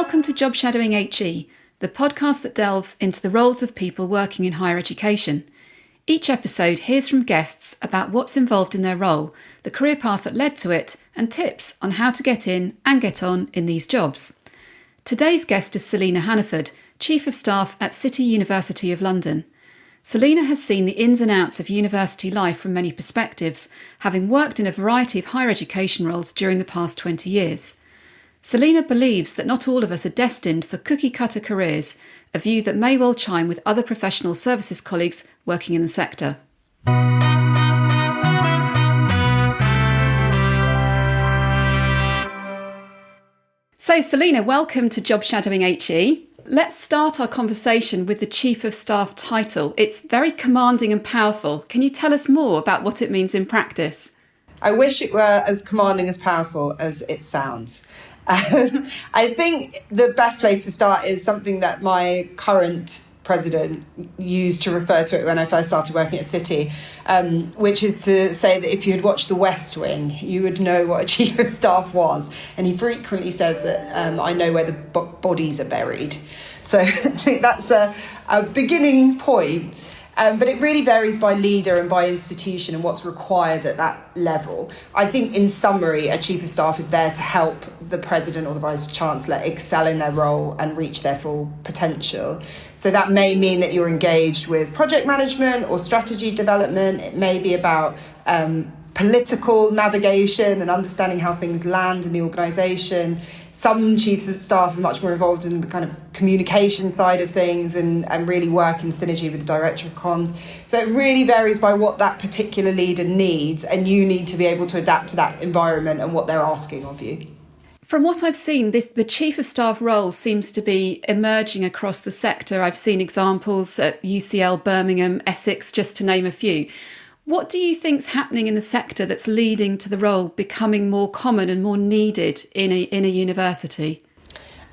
Welcome to Job Shadowing HE, the podcast that delves into the roles of people working in higher education. Each episode hears from guests about what's involved in their role, the career path that led to it, and tips on how to get in and get on in these jobs. Today's guest is Selina Hannaford, Chief of Staff at City University of London. Selina has seen the ins and outs of university life from many perspectives, having worked in a variety of higher education roles during the past 20 years. Selina believes that not all of us are destined for cookie-cutter careers, a view that may well chime with other professional services colleagues working in the sector. So Selina, welcome to Job Shadowing HE. Let's start our conversation with the Chief of Staff title. It's very commanding and powerful. Can you tell us more about what it means in practice? I wish it were as commanding as powerful as it sounds. I think the best place to start is something that my current president used to refer to it when I first started working at City, which is to say that if you had watched The West Wing, you would know what a chief of staff was. And he frequently says that I know where the bodies are buried. So I think that's a beginning point. But it really varies by leader and by institution and what's required at that level. I think in summary, a chief of staff is there to help the president or the vice-chancellor excel in their role and reach their full potential. So that may mean that you're engaged with project management or strategy development. It may be about political navigation and understanding how things land in the organisation. Some chiefs of staff are much more involved in the kind of communication side of things and really work in synergy with the director of comms. So it really varies by what that particular leader needs, and you need to be able to adapt to that environment and what they're asking of you. From what I've seen, the Chief of Staff role seems to be emerging across the sector. I've seen examples at UCL, Birmingham, Essex, just to name a few. What do you think's happening in the sector that's leading to the role becoming more common and more needed in a university?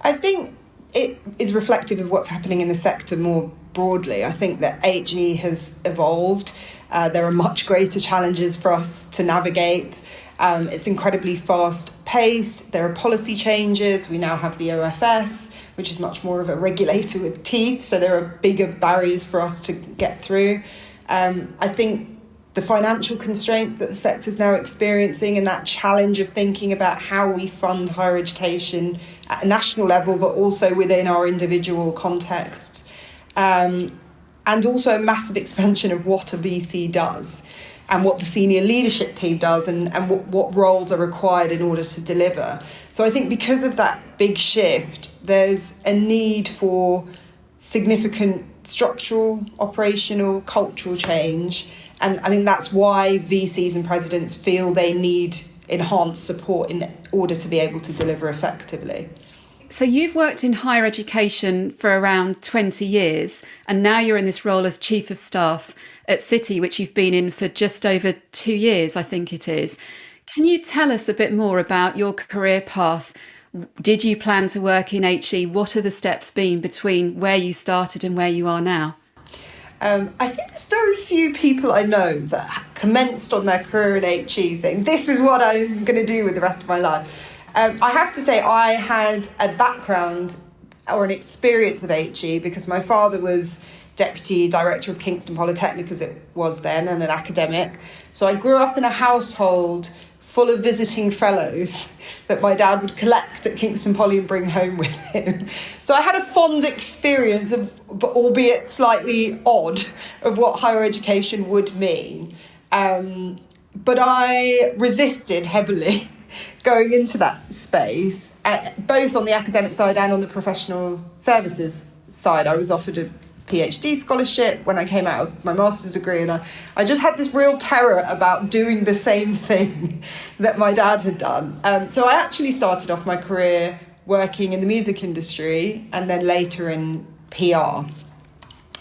I think it is reflective of what's happening in the sector more broadly. I think that HE has evolved. There are much greater challenges for us to navigate. It's incredibly fast-paced. There are policy changes. We now have the OFS, which is much more of a regulator with teeth, so there are bigger barriers for us to get through. I think the financial constraints that the sector is now experiencing and that challenge of thinking about how we fund higher education at a national level, but also within our individual contexts. And also a massive expansion of what a VC does and what the senior leadership team does and what roles are required in order to deliver. So I think because of that big shift, there's a need for significant structural, operational, cultural change. And I think that's why VCs and presidents feel they need enhanced support in order to be able to deliver effectively. So you've worked in higher education for around 20 years, and now you're in this role as Chief of Staff at City, which you've been in for just over 2 years, I think it is. Can you tell us a bit more about your career path? Did you plan to work in HE? What have the steps been between where you started and where you are now? I think there's very few people I know that commenced on their career in HE saying, this is what I'm going to do with the rest of my life. I have to say I had a background or an experience of HE because my father was Deputy Director of Kingston Polytechnic, as it was then, and an academic. So I grew up in a household full of visiting fellows that my dad would collect at Kingston Poly and bring home with him. So I had a fond experience of, albeit slightly odd, of what higher education would mean. But I resisted heavily going into that space, both on the academic side and on the professional services side. I was offered a PhD scholarship when I came out of my master's degree, and I just had this real terror about doing the same thing that my dad had done. So I actually started off my career working in the music industry and then later in PR.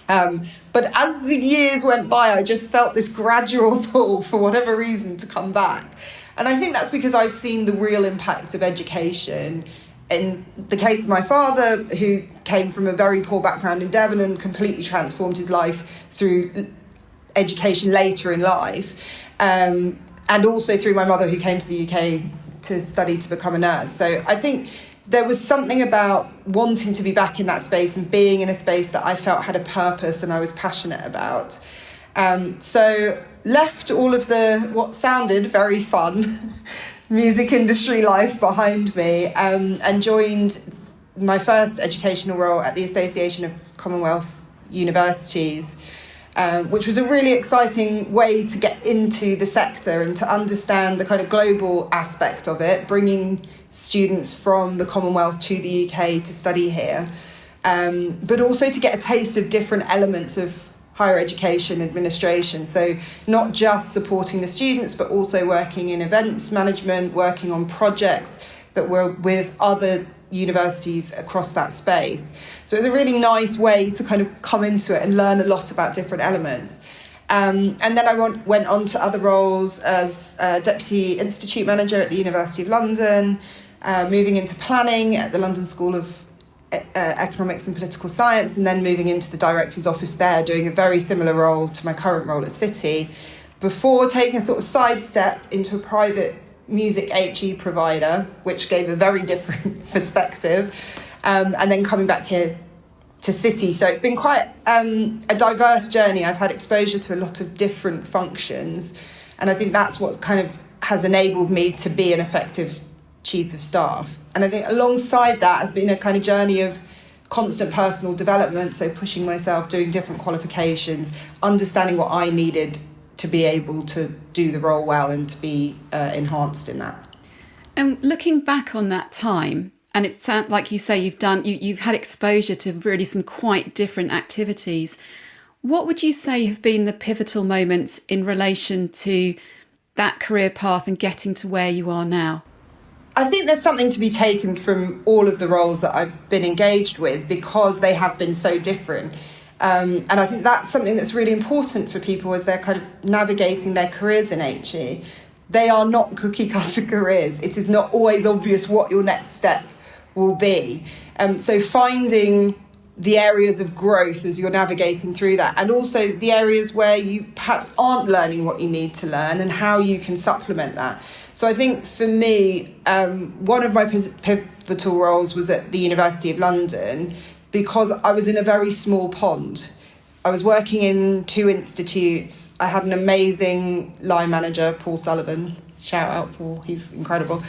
But as the years went by, I just felt this gradual pull for whatever reason to come back. And I think that's because I've seen the real impact of education. In the case of my father, who came from a very poor background in Devon and completely transformed his life through education later in life, and also through my mother, who came to the UK to study to become a nurse. So I think there was something about wanting to be back in that space and being in a space that I felt had a purpose and I was passionate about. So left all of the what sounded very fun music industry life behind me, and joined my first educational role at the Association of Commonwealth Universities, which was a really exciting way to get into the sector and to understand the kind of global aspect of it, bringing students from the Commonwealth to the UK to study here, but also to get a taste of different elements of higher education administration. So not just supporting the students, but also working in events management, working on projects that were with other universities across that space. So it was a really nice way to kind of come into it and learn a lot about different elements. And then I went on to other roles as Deputy Institute Manager at the University of London, moving into planning at the London School of Economics and Political Science, and then moving into the Director's Office there, doing a very similar role to my current role at City, before taking a sort of sidestep into a private music HE provider, which gave a very different perspective, and then coming back here to City. So it's been quite a diverse journey. I've had exposure to a lot of different functions, and I think that's what kind of has enabled me to be an effective Chief of Staff. And I think alongside that has been a kind of journey of constant personal development, so pushing myself, doing different qualifications, understanding what I needed to be able to do the role well and to be enhanced in that. And looking back on that time, and it sounds like you say you've had exposure to really some quite different activities. What would you say have been the pivotal moments in relation to that career path and getting to where you are now? I think there's something to be taken from all of the roles that I've been engaged with, because they have been so different. And I think that's something that's really important for people as they're kind of navigating their careers in HE. They are not cookie cutter careers. It is not always obvious what your next step will be. So finding the areas of growth as you're navigating through that, and also the areas where you perhaps aren't learning what you need to learn and how you can supplement that. So I think for me, one of my pivotal roles was at the University of London, because I was in a very small pond. I was working in 2 institutes. I had an amazing line manager, Paul Sullivan. Shout out, Paul, he's incredible.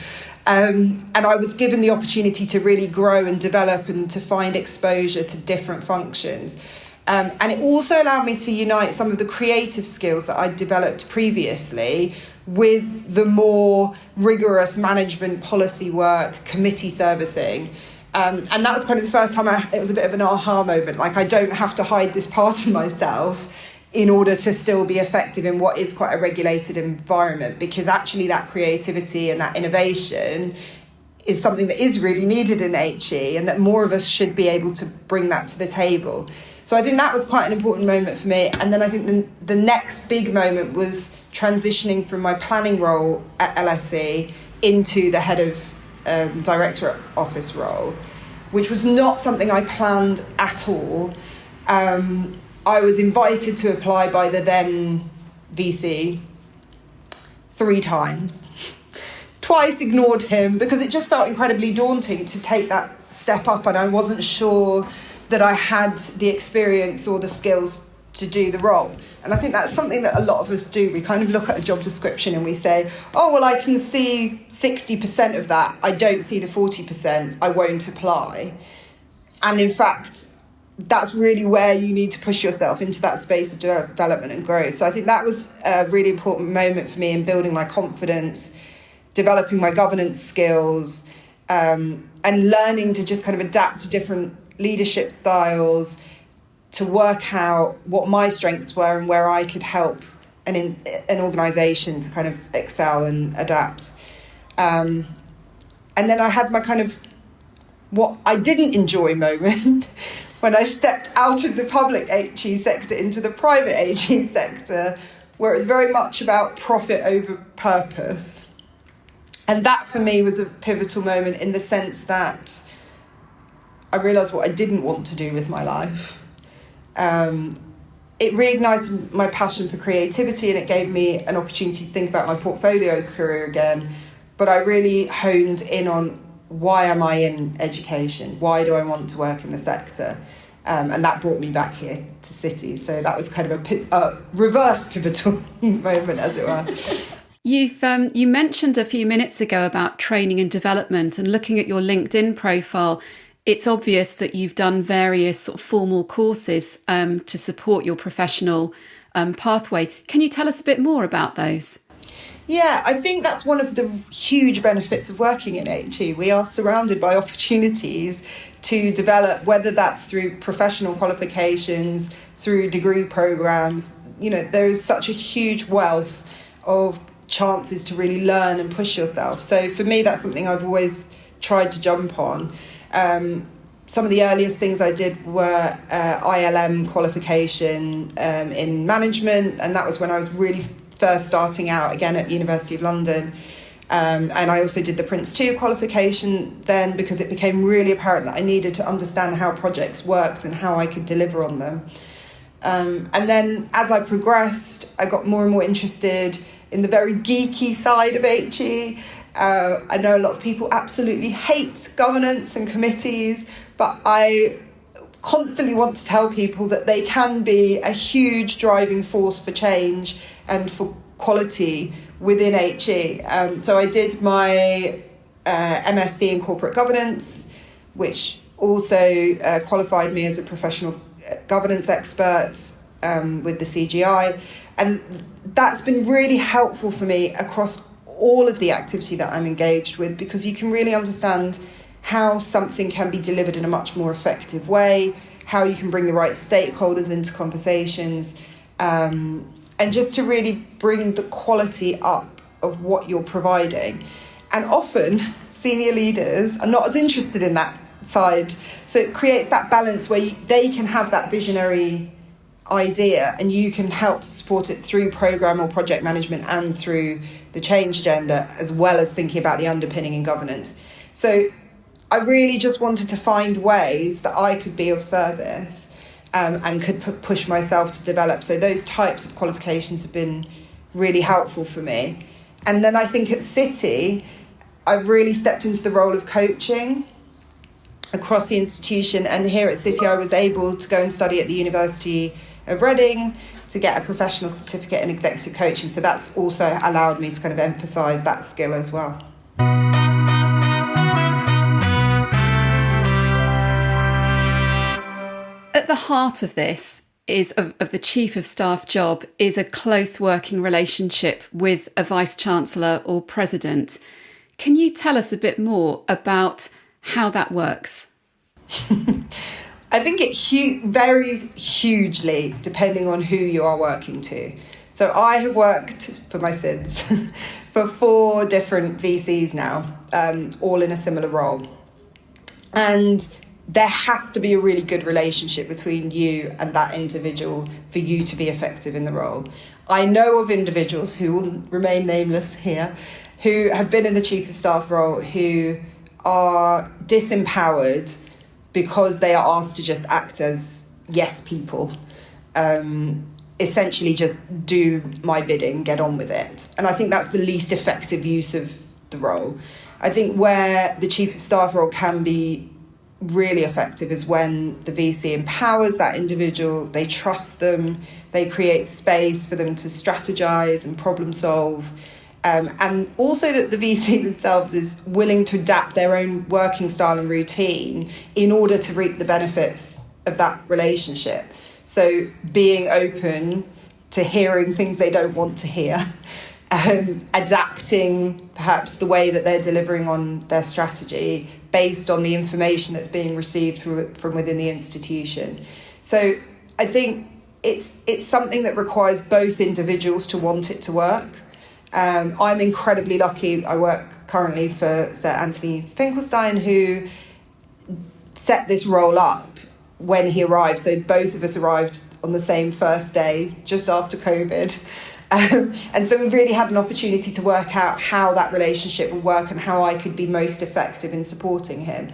And I was given the opportunity to really grow and develop and to find exposure to different functions. And it also allowed me to unite some of the creative skills that I'd developed previously with the more rigorous management policy work, committee servicing. And that was kind of the first time it was a bit of an aha moment. Like, I don't have to hide this part of myself in order to still be effective in what is quite a regulated environment, because actually that creativity and that innovation is something that is really needed in HE, and that more of us should be able to bring that to the table. So I think that was quite an important moment for me. And then I think the next big moment was transitioning from my planning role at LSE into the head of director office role, which was not something I planned at all. I was invited to apply by the then VC 3 times. Twice ignored him because it just felt incredibly daunting to take that step up, and I wasn't sure that I had the experience or the skills to do the role. And I think that's something that a lot of us do. We kind of look at a job description and we say, oh, well, I can see 60% of that. I don't see the 40%. I won't apply. And in fact, that's really where you need to push yourself into that space of development and growth. So I think that was a really important moment for me in building my confidence, developing my governance skills, and learning to just kind of adapt to different leadership styles, to work out what my strengths were and where I could help an organisation to kind of excel and adapt. And then I had my kind of what I didn't enjoy moment when I stepped out of the public HE sector into the private HE sector, where it was very much about profit over purpose. And that for me was a pivotal moment in the sense that I realised what I didn't want to do with my life. It reignited my passion for creativity, and it gave me an opportunity to think about my portfolio career again. But I really honed in on why am I in education? Why do I want to work in the sector? And that brought me back here to City. So that was kind of a reverse pivotal moment, as it were. You mentioned a few minutes ago about training and development, and looking at your LinkedIn profile, it's obvious that you've done various sort of formal courses to support your professional pathway. Can you tell us a bit more about those? Yeah, I think that's one of the huge benefits of working in HE. We are surrounded by opportunities to develop, whether that's through professional qualifications, through degree programs. You know, there is such a huge wealth of chances to really learn and push yourself. So for me, that's something I've always tried to jump on. Some of the earliest things I did were ILM qualification in management, and that was when I was really first starting out, again at University of London. And I also did the Prince 2 qualification then, because it became really apparent that I needed to understand how projects worked and how I could deliver on them. And then as I progressed, I got more and more interested in the very geeky side of HE. I know a lot of people absolutely hate governance and committees, but I constantly want to tell people that they can be a huge driving force for change and for quality within HE. So I did my MSc in corporate governance, which also qualified me as a professional governance expert with the CGI. And that's been really helpful for me across all of the activity that I'm engaged with, because you can really understand how something can be delivered in a much more effective way, how you can bring the right stakeholders into conversations, and just to really bring the quality up of what you're providing. And often senior leaders are not as interested in that side. So it creates that balance where they can have that visionary idea and you can help to support it through programme or project management and through the change agenda, as well as thinking about the underpinning and governance. So I really just wanted to find ways that I could be of service and could push myself to develop. So those types of qualifications have been really helpful for me. And then I think at City, I've really stepped into the role of coaching across the institution. And here at City, I was able to go and study at the University of Reading to get a professional certificate in executive coaching. So that's also allowed me to kind of emphasise that skill as well. At the heart of this of the Chief of Staff job is a close working relationship with a Vice-Chancellor or President. Can you tell us a bit more about how that works? I think it varies hugely depending on who you are working to. So I have worked, for my sins, for 4 different VCs now, all in a similar role. And there has to be a really good relationship between you and that individual for you to be effective in the role. I know of individuals who will remain nameless here, who have been in the Chief of Staff role, who are disempowered because they are asked to just act as yes people, essentially just do my bidding, get on with it. And I think that's the least effective use of the role. I think where the Chief of Staff role can be really effective is when the VC empowers that individual, they trust them, they create space for them to strategize and problem solve. And also that the VC themselves is willing to adapt their own working style and routine in order to reap the benefits of that relationship. So being open to hearing things they don't want to hear, adapting perhaps the way that they're delivering on their strategy based on the information that's being received from within the institution. So I think it's something that requires both individuals to want it to work. I'm incredibly lucky. I work currently for Sir Anthony Finkelstein, who set this role up when he arrived. So both of us arrived on the same first day, just after COVID. And so we really had an opportunity to work out how that relationship would work and how I could be most effective in supporting him.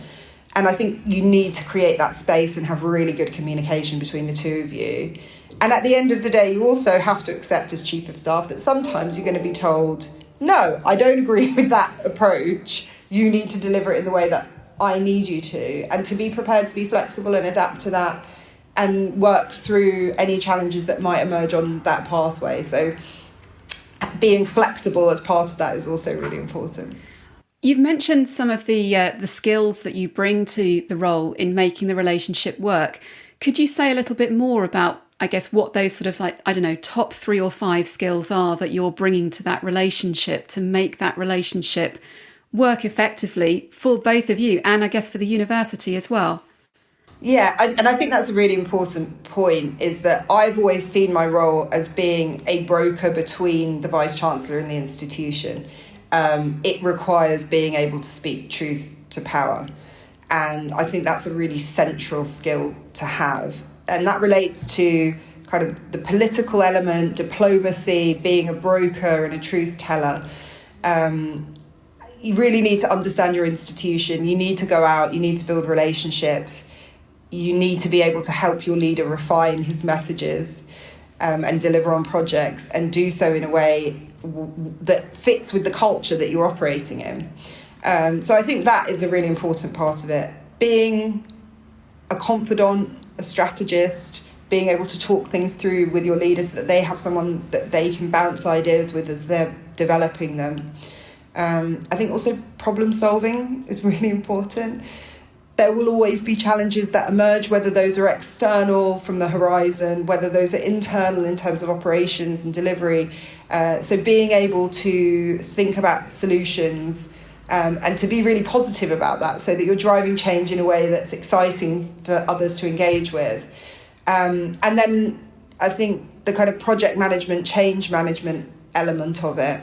And I think you need to create that space and have really good communication between the two of you. And at the end of the day, you also have to accept as Chief of Staff that sometimes you're going to be told, no, I don't agree with that approach. you need to deliver it in the way that I need you to, and to be prepared to be flexible and adapt to that and work through any challenges that might emerge on that pathway. So being flexible as part of that is also really important. You've mentioned some of the skills that you bring to the role in making the relationship work. Could you say a little bit more about, I guess, what those sort of top 3 or 5 skills are that you're bringing to that relationship to make that relationship work effectively for both of you and I guess for the university as well? Yeah, I think that's a really important point, is that I've always seen my role as being a broker between the Vice-Chancellor and the institution. It requires being able to speak truth to power. And I think that's a really central skill to have. And that relates to kind of the political element, diplomacy, being a broker and a truth teller. You really need to understand your institution. You need to go out, you need to build relationships. You need to be able to help your leader refine his messages and deliver on projects, and do so in a way that fits with the culture that you're operating in. So I think that is a really important part of it. Being a confidant, a strategist, being able to talk things through with your leaders so that they have someone that they can bounce ideas with as they're developing them. I think also problem solving is really important. There will always be challenges that emerge, whether those are external from the horizon, whether those are internal in terms of operations and delivery. So being able to think about solutions and to be really positive about that, so that you're driving change in a way that's exciting for others to engage with. And then I think the kind of project management, change management element of it,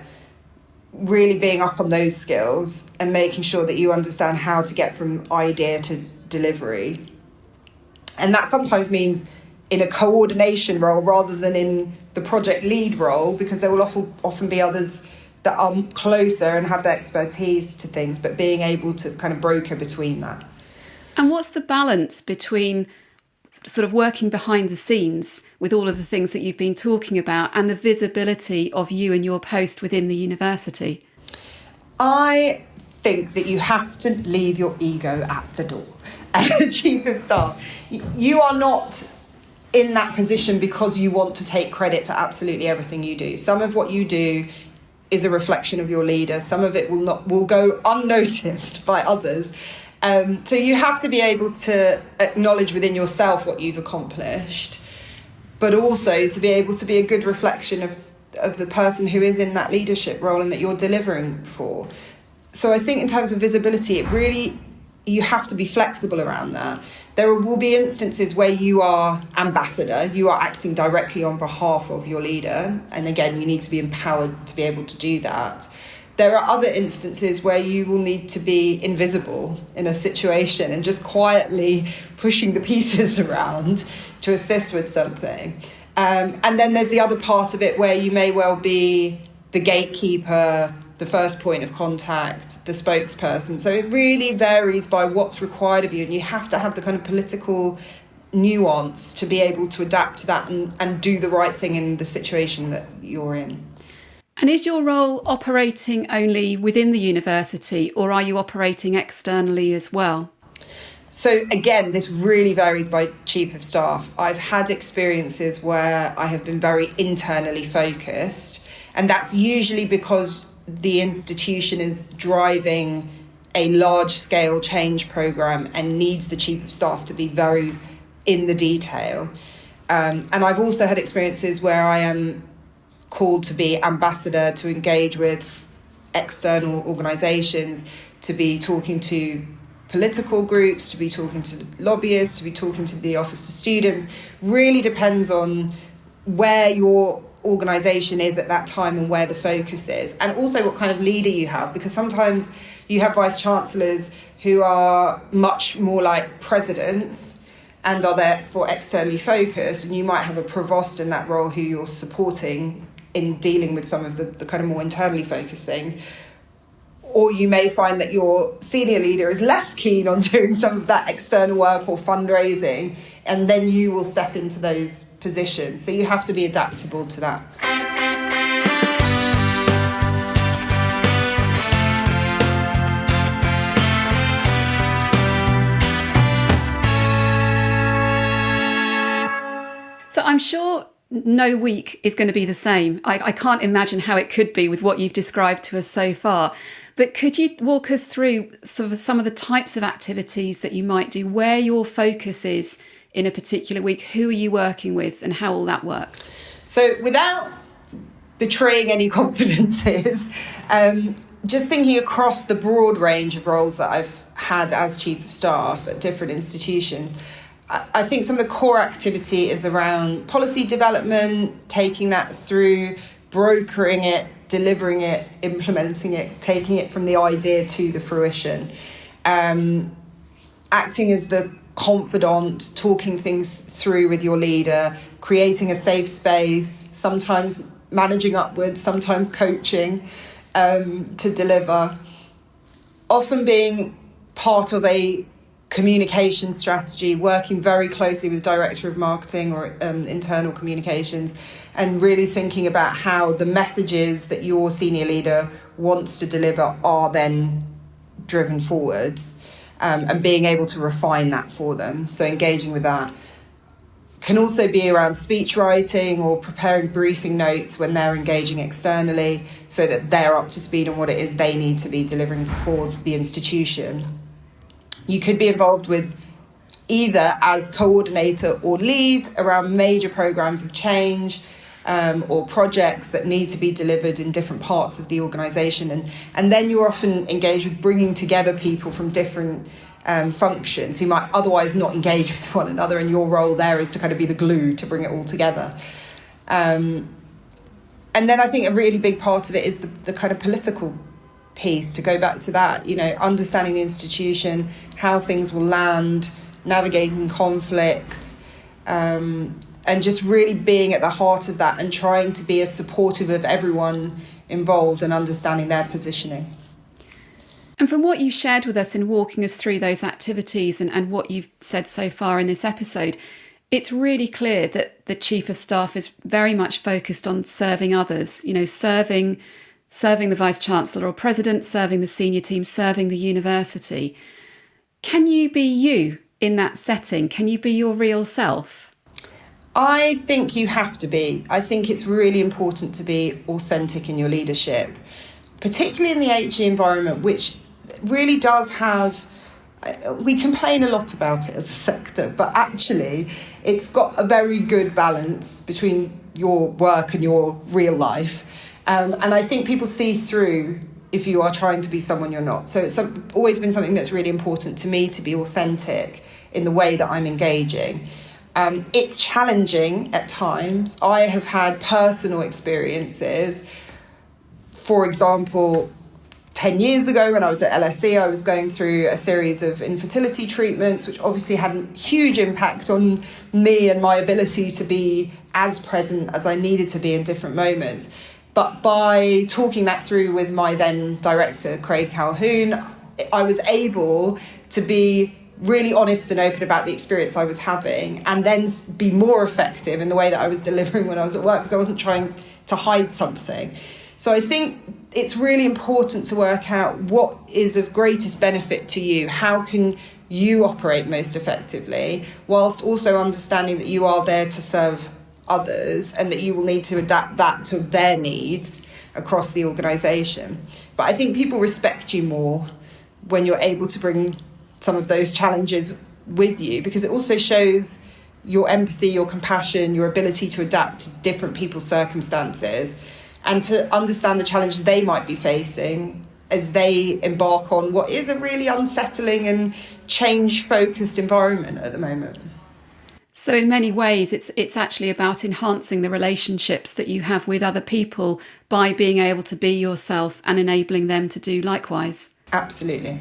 really being up on those skills and making sure that you understand how to get from idea to delivery. And that sometimes means in a coordination role rather than in the project lead role, because there will often be others that are closer and have the expertise to things, but being able to kind of broker between that. And what's the balance between sort of working behind the scenes with all of the things that you've been talking about and the visibility of you and your post within the university? I think that you have to leave your ego at the door. As the Chief of Staff, you are not in that position because you want to take credit for absolutely everything you do. Some of what you do is a reflection of your leader. Some of it will go unnoticed by others. So you have to be able to acknowledge within yourself what you've accomplished, but also to be able to be a good reflection of the person who is in that leadership role and that you're delivering for. So I think in terms of visibility, you have to be flexible around that. There will be instances where you are ambassador, you are acting directly on behalf of your leader. And again, you need to be empowered to be able to do that. There are other instances where you will need to be invisible in a situation and just quietly pushing the pieces around to assist with something. And then there's the other part of it where you may well be the gatekeeper, the first point of contact, the spokesperson. So it really varies by what's required of you, and you have to have the kind of political nuance to be able to adapt to that and do the right thing in the situation that you're in. And is your role operating only within the university, or are you operating externally as well? So again, this really varies by Chief of Staff. I've had experiences where I have been very internally focused, and that's usually because the institution is driving a large-scale change programme and needs the Chief of Staff to be very in the detail. And I've also had experiences where I am called to be ambassador, to engage with external organisations, to be talking to political groups, to be talking to lobbyists, to be talking to the Office for Students. Really depends on where your organisation is at that time and where the focus is, and also what kind of leader you have, because sometimes you have Vice-Chancellors who are much more like presidents and are therefore externally focused, and you might have a provost in that role who you're supporting in dealing with some of the kind of more internally focused things. Or you may find that your senior leader is less keen on doing some of that external work or fundraising, and then you will step into those positions. So you have to be adaptable to that. I'm sure no week is going to be the same. I can't imagine how it could be with what you've described to us so far. But could you walk us through sort of some of the types of activities that you might do, where your focus is in a particular week, who are you working with, and how all that works? So without betraying any confidences, just thinking across the broad range of roles that I've had as Chief of Staff at different institutions, I think some of the core activity is around policy development, taking that through, brokering it, delivering it, implementing it, taking it from the idea to the fruition. Acting as the confidant, talking things through with your leader, creating a safe space, sometimes managing upwards, sometimes coaching to deliver. Often being part of a communication strategy, working very closely with the Director of Marketing or internal communications, and really thinking about how the messages that your senior leader wants to deliver are then driven forwards, and being able to refine that for them. So engaging with that can also be around speech writing or preparing briefing notes when they're engaging externally so that they're up to speed on what it is they need to be delivering for the institution. You could be involved with either as coordinator or lead around major programs of change or projects that need to be delivered in different parts of the organisation. And then you're often engaged with bringing together people from different functions who might otherwise not engage with one another, and your role there is to kind of be the glue to bring it all together. And then I think a really big part of it is the kind of political piece, to go back to that, understanding the institution, how things will land, navigating conflict, and just really being at the heart of that and trying to be as supportive of everyone involved and understanding their positioning. And from what you shared with us in walking us through those activities and what you've said so far in this episode, it's really clear that the Chief of Staff is very much focused on serving others, serving the Vice-Chancellor or President, serving the senior team, serving the university. Can you be you in that setting? Can you be your real self? I think you have to be. I think it's really important to be authentic in your leadership, particularly in the HE environment, which really does have, we complain a lot about it as a sector, but actually it's got a very good balance between your work and your real life. And I think people see through if you are trying to be someone you're not. So it's always been something that's really important to me, to be authentic in the way that I'm engaging. It's challenging at times. I have had personal experiences. For example, 10 years ago when I was at LSE, I was going through a series of infertility treatments, which obviously had a huge impact on me and my ability to be as present as I needed to be in different moments. But by talking that through with my then director, Craig Calhoun, I was able to be really honest and open about the experience I was having, and then be more effective in the way that I was delivering when I was at work, because I wasn't trying to hide something. So I think it's really important to work out what is of greatest benefit to you. How can you operate most effectively, whilst also understanding that you are there to serve others and that you will need to adapt that to their needs across the organisation. But I think people respect you more when you're able to bring some of those challenges with you, because it also shows your empathy, your compassion, your ability to adapt to different people's circumstances and to understand the challenges they might be facing as they embark on what is a really unsettling and change-focused environment at the moment. So in many ways, it's actually about enhancing the relationships that you have with other people by being able to be yourself and enabling them to do likewise. Absolutely.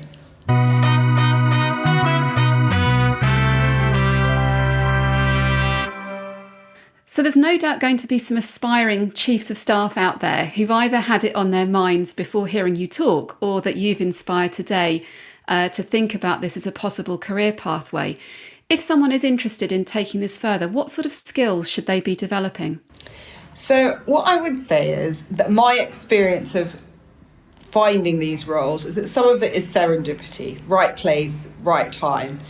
So there's no doubt going to be some aspiring chiefs of staff out there who've either had it on their minds before hearing you talk, or that you've inspired today to think about this as a possible career pathway. If someone is interested in taking this further, what sort of skills should they be developing? So what I would say is that my experience of finding these roles is that some of it is serendipity, right place, right time.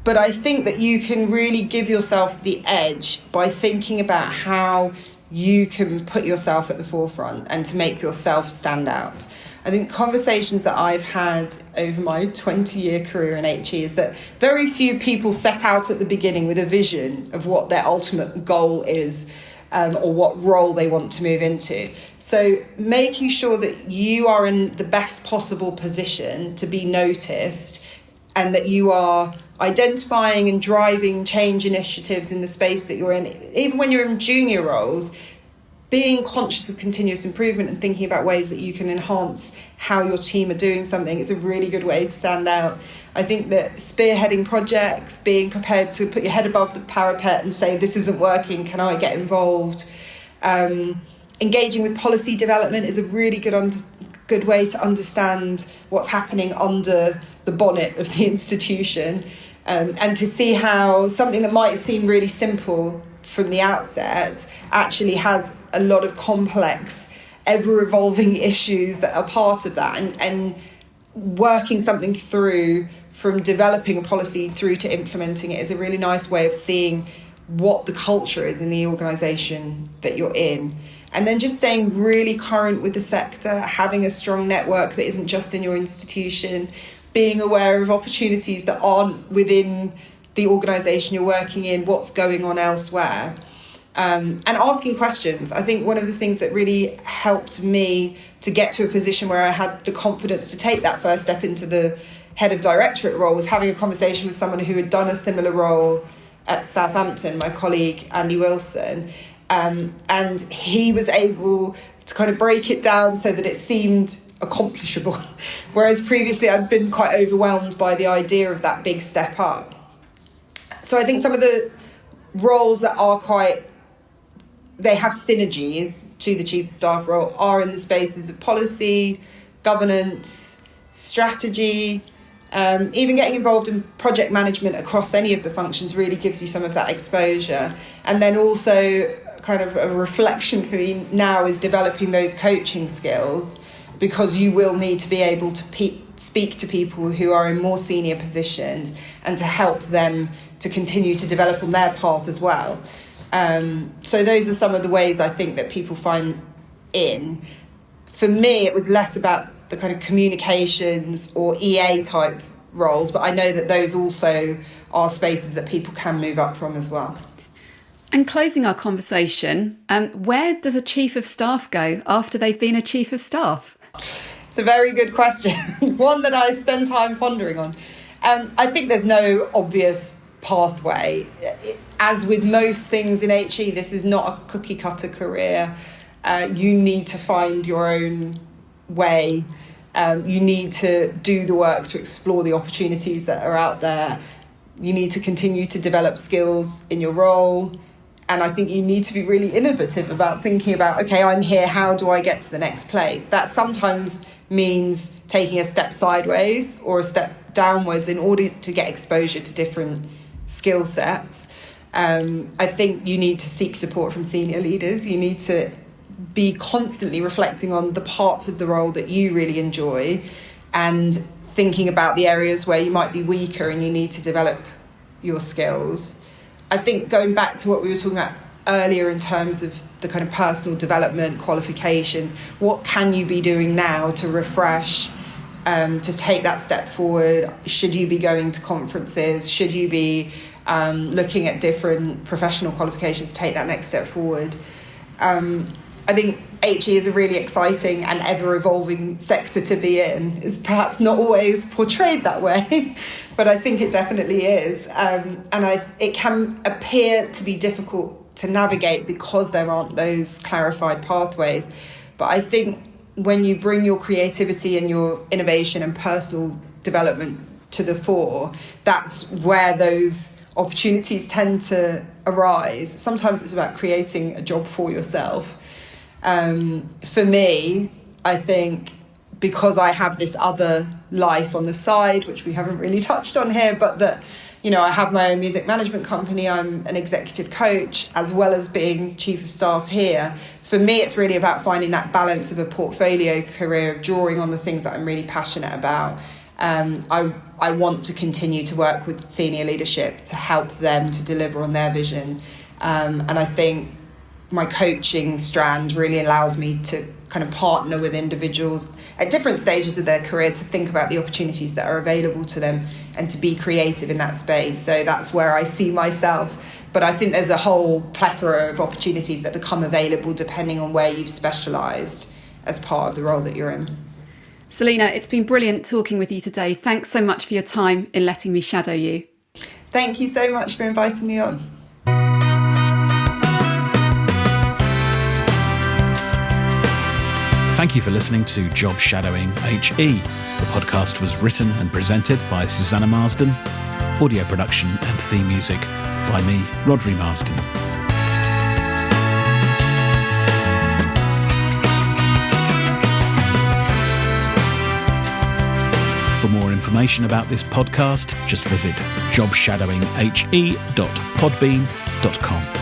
But I think that you can really give yourself the edge by thinking about how you can put yourself at the forefront and to make yourself stand out. I think conversations that I've had over my 20-year career in HE is that very few people set out at the beginning with a vision of what their ultimate goal is, or what role they want to move into. So making sure that you are in the best possible position to be noticed, and that you are identifying and driving change initiatives in the space that you're in, even when you're in junior roles, being conscious of continuous improvement and thinking about ways that you can enhance how your team are doing something is a really good way to stand out. I think that spearheading projects, being prepared to put your head above the parapet and say, this isn't working, can I get involved? Engaging with policy development is a really good way to understand what's happening under the bonnet of the institution, and to see how something that might seem really simple from the outset actually has a lot of complex, ever-evolving issues that are part of that, and working something through from developing a policy through to implementing it is a really nice way of seeing what the culture is in the organisation that you're in. And then just staying really current with the sector, having a strong network that isn't just in your institution, being aware of opportunities that aren't within the organisation you're working in, what's going on elsewhere, and asking questions. I think one of the things that really helped me to get to a position where I had the confidence to take that first step into the head of directorate role was having a conversation with someone who had done a similar role at Southampton, my colleague Andy Wilson, and he was able to kind of break it down so that it seemed accomplishable, whereas previously I'd been quite overwhelmed by the idea of that big step up. So I think some of the roles that they have synergies to the Chief of Staff role are in the spaces of policy, governance, strategy, even getting involved in project management across any of the functions really gives you some of that exposure. And then also kind of a reflection for me now is developing those coaching skills, because you will need to be able to speak to people who are in more senior positions and to help them to continue to develop on their path as well. So those are some of the ways I think that people find in. For me, it was less about the kind of communications or EA type roles, but I know that those also are spaces that people can move up from as well. And closing our conversation, where does a Chief of Staff go after they've been a Chief of Staff? It's a very good question, one that I spend time pondering on. I think there's no obvious pathway. As with most things in HE, this is not a cookie cutter career. You need to find your own way. You need to do the work to explore the opportunities that are out there. You need to continue to develop skills in your role. And I think you need to be really innovative about thinking about, okay, I'm here, how do I get to the next place? That sometimes means taking a step sideways or a step downwards in order to get exposure to different skill sets. I think you need to seek support from senior leaders. You need to be constantly reflecting on the parts of the role that you really enjoy and thinking about the areas where you might be weaker and you need to develop your skills. I think going back to what we were talking about earlier in terms of the kind of personal development, qualifications, what can you be doing now to refresh, to take that step forward? Should you be going to conferences? Should you be looking at different professional qualifications to take that next step forward? I think HE is a really exciting and ever-evolving sector to be in. It's perhaps not always portrayed that way, but I think it definitely is. It can appear to be difficult to navigate because there aren't those clarified pathways. But I think when you bring your creativity and your innovation and personal development to the fore, that's where those opportunities tend to arise. Sometimes it's about creating a job for yourself. For me, I think because I have this other life on the side, which we haven't really touched on here, but that, I have my own music management company, I'm an executive coach, as well as being Chief of Staff here. For me, it's really about finding that balance of a portfolio career, of drawing on the things that I'm really passionate about, I want to continue to work with senior leadership to help them to deliver on their vision. And I think my coaching strand really allows me to kind of partner with individuals at different stages of their career to think about the opportunities that are available to them and to be creative in that space. So that's where I see myself. But I think there's a whole plethora of opportunities that become available depending on where you've specialised as part of the role that you're in. Selina, it's been brilliant talking with you today. Thanks so much for your time in letting me shadow you. Thank you so much for inviting me on. Thank you for listening to Job Shadowing HE. The podcast was written and presented by Susanna Marsden. Audio production and theme music by me, Rodri Marsden. For more information about this podcast, just visit jobshadowinghe.podbean.com.